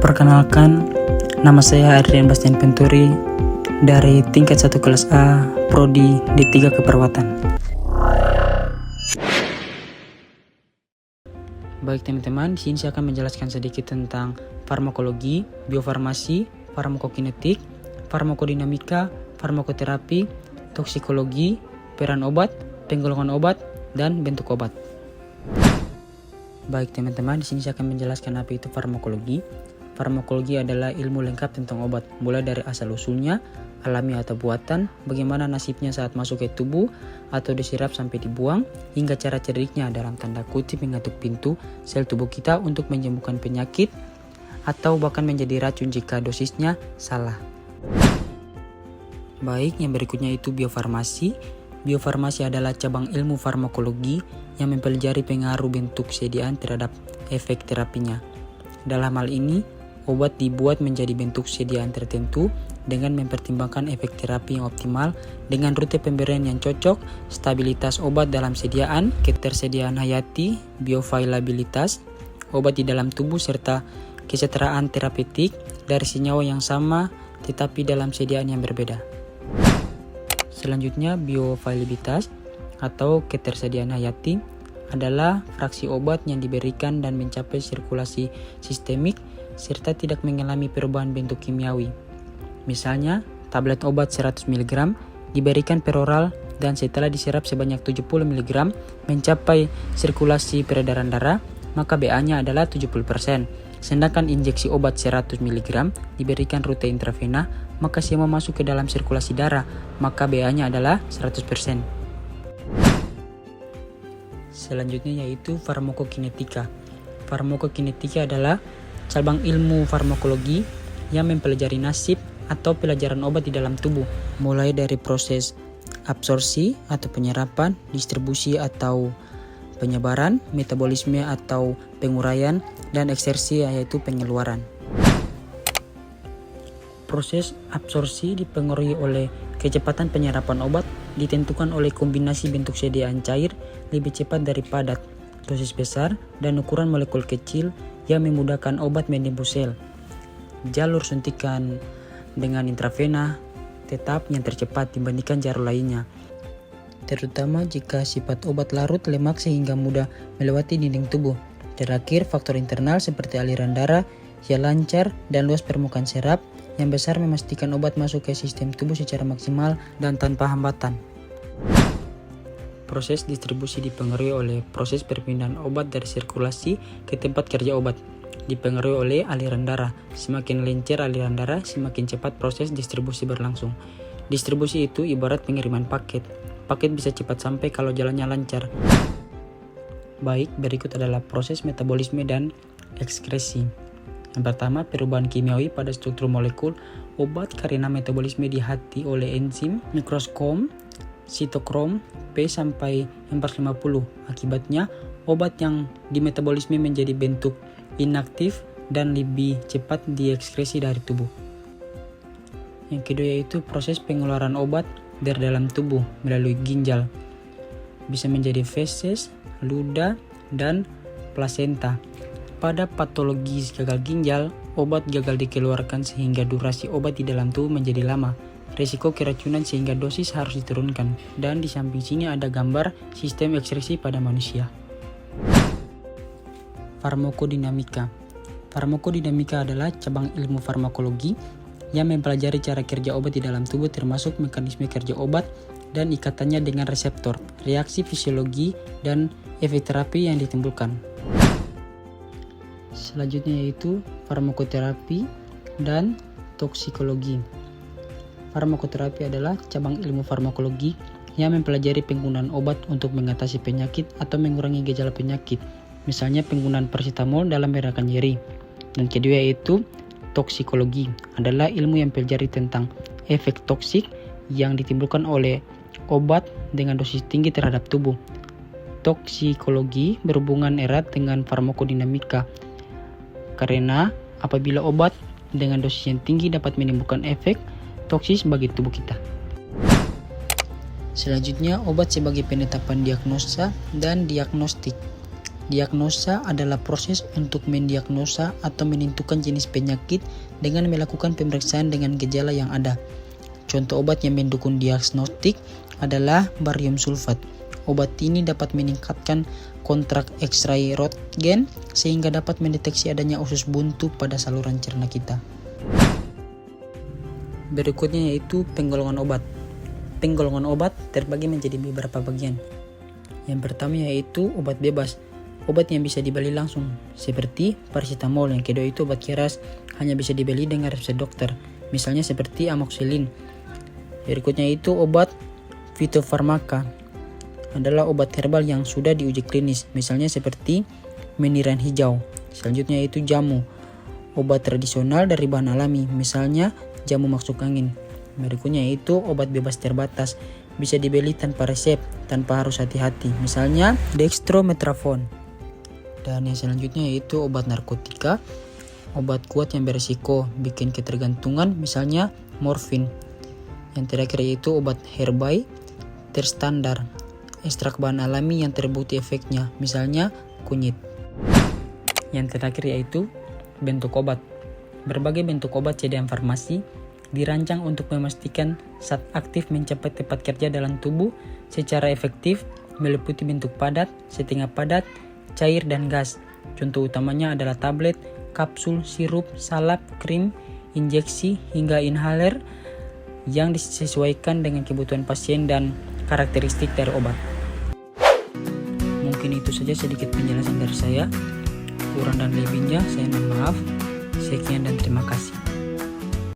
Perkenalkan, nama saya Adrian Bastian Penturi dari tingkat 1 kelas A, Prodi D3 Keperawatan. Baik teman-teman, di sini saya akan menjelaskan sedikit tentang farmakologi, biofarmasi, farmakokinetik, farmakodinamika, farmakoterapi, toksikologi, peran obat, penggolongan obat, dan bentuk obat. Baik teman-teman, di sini saya akan menjelaskan apa itu farmakologi. Farmakologi adalah ilmu lengkap tentang obat, mulai dari asal-usulnya, alami atau buatan, bagaimana nasibnya saat masuk ke tubuh atau disirap sampai dibuang, hingga cara cerdiknya dalam tanda kutip mengetuk pintu sel tubuh kita untuk menyembuhkan penyakit atau bahkan menjadi racun jika dosisnya salah. Baik, yang berikutnya itu biofarmasi. Biofarmasi adalah cabang ilmu farmakologi yang mempelajari pengaruh bentuk sediaan terhadap efek terapinya. Dalam hal ini, obat dibuat menjadi bentuk sediaan tertentu dengan mempertimbangkan efek terapi yang optimal dengan rute pemberian yang cocok, stabilitas obat dalam sediaan, ketersediaan hayati, bioavailabilitas obat di dalam tubuh, serta kesetaraan terapeutik dari senyawa yang sama tetapi dalam sediaan yang berbeda. Selanjutnya, bioavailabilitas atau ketersediaan hayati adalah fraksi obat yang diberikan dan mencapai sirkulasi sistemik serta tidak mengalami perubahan bentuk kimiawi. Misalnya, tablet obat 100 mg diberikan peroral dan setelah diserap sebanyak 70 mg mencapai sirkulasi peredaran darah, maka BA-nya adalah 70%. Sedangkan injeksi obat 100 mg diberikan rute intravena, maka semua masuk ke dalam sirkulasi darah, maka BA-nya adalah 100%. Selanjutnya yaitu farmakokinetika. Farmakokinetika adalah cabang ilmu farmakologi yang mempelajari nasib atau pelajaran obat di dalam tubuh, mulai dari proses absorpsi atau penyerapan, distribusi atau penyebaran, metabolisme atau penguraian, dan eksersi yaitu pengeluaran. Proses absorpsi dipengaruhi oleh kecepatan penyerapan obat, ditentukan oleh kombinasi bentuk sediaan cair lebih cepat dari padat, dosis besar, dan ukuran molekul kecil yang memudahkan obat menembus sel. Jalur suntikan dengan intravena tetap yang tercepat dibandingkan jalur lainnya, terutama jika sifat obat larut lemak sehingga mudah melewati dinding tubuh. Terakhir, faktor internal seperti aliran darah yang lancar dan luas permukaan serap yang besar memastikan obat masuk ke sistem tubuh secara maksimal dan tanpa hambatan. Proses distribusi dipengaruhi oleh proses perpindahan obat dari sirkulasi ke tempat kerja obat. Dipengaruhi oleh aliran darah. Semakin lencer aliran darah, semakin cepat proses distribusi berlangsung. Distribusi itu ibarat pengiriman paket. Paket bisa cepat sampai kalau jalannya lancar. Baik, berikut adalah proses metabolisme dan ekskresi. Yang pertama, perubahan kimiawi pada struktur molekul obat karena metabolisme dihati oleh enzim mikroskop sitokrom P450. Akibatnya, obat yang dimetabolisme menjadi bentuk inaktif dan lebih cepat diekskresi dari tubuh. Yang kedua yaitu proses pengeluaran obat dari dalam tubuh melalui ginjal. Bisa menjadi feses, ludah, dan plasenta. Pada patologi gagal ginjal, obat gagal dikeluarkan sehingga durasi obat di dalam tubuh menjadi lama. Risiko keracunan sehingga dosis harus diturunkan. Dan di samping sini ada gambar sistem ekskresi pada manusia. Farmakodinamika. Farmakodinamika adalah cabang ilmu farmakologi yang mempelajari cara kerja obat di dalam tubuh termasuk mekanisme kerja obat dan ikatannya dengan reseptor, reaksi fisiologi, dan efek terapi yang ditimbulkan. Selanjutnya yaitu farmakoterapi dan toksikologi. Farmakoterapi adalah cabang ilmu farmakologi yang mempelajari penggunaan obat untuk mengatasi penyakit atau mengurangi gejala penyakit, misalnya penggunaan paracetamol dalam meredakan nyeri. Dan kedua yaitu toksikologi, adalah ilmu yang mempelajari tentang efek toksik yang ditimbulkan oleh obat dengan dosis tinggi terhadap tubuh. Toksikologi berhubungan erat dengan farmakodinamika karena apabila obat dengan dosis yang tinggi dapat menimbulkan efek toksis bagi tubuh kita. Selanjutnya, obat sebagai penetapan diagnosa dan diagnostik. Diagnosa adalah proses untuk mendiagnosa atau menentukan jenis penyakit dengan melakukan pemeriksaan dengan gejala yang ada. Contoh obat yang mendukung diagnostik adalah barium sulfat. Obat ini dapat meningkatkan kontrak X-ray Röntgen sehingga dapat mendeteksi adanya usus buntu pada saluran cerna kita. Berikutnya yaitu penggolongan obat. Penggolongan obat terbagi menjadi beberapa bagian. Yang pertama yaitu obat bebas. Obat yang bisa dibeli langsung, seperti paracetamol. Yang kedua itu obat keras, hanya bisa dibeli dengan resep dokter, misalnya seperti amoxicillin. Berikutnya itu obat fitofarmaka, adalah obat herbal yang sudah diuji klinis, misalnya seperti meniran hijau. Selanjutnya itu jamu, obat tradisional dari bahan alami, misalnya jamu masuk angin. Berikutnya itu obat bebas terbatas, bisa dibeli tanpa resep, tanpa harus hati-hati, misalnya dextromethorphan. Dan yang selanjutnya yaitu obat narkotika, obat kuat yang berisiko bikin ketergantungan, misalnya morfin. Yang terakhir yaitu obat herbal terstandar, ekstrak bahan alami yang terbukti efeknya, misalnya kunyit. Yang terakhir yaitu bentuk obat. Berbagai bentuk obat cedera farmasi dirancang untuk memastikan zat aktif mencapai tempat kerja dalam tubuh secara efektif, meliputi bentuk padat, setengah padat, cair, dan gas. Contoh utamanya adalah tablet, kapsul, sirup, salep, krim, injeksi, hingga inhaler yang disesuaikan dengan kebutuhan pasien dan karakteristik dari obat. Mungkin itu saja sedikit penjelasan dari saya. Kurang dan lebihnya saya mohon maaf. Sekian dan terima kasih.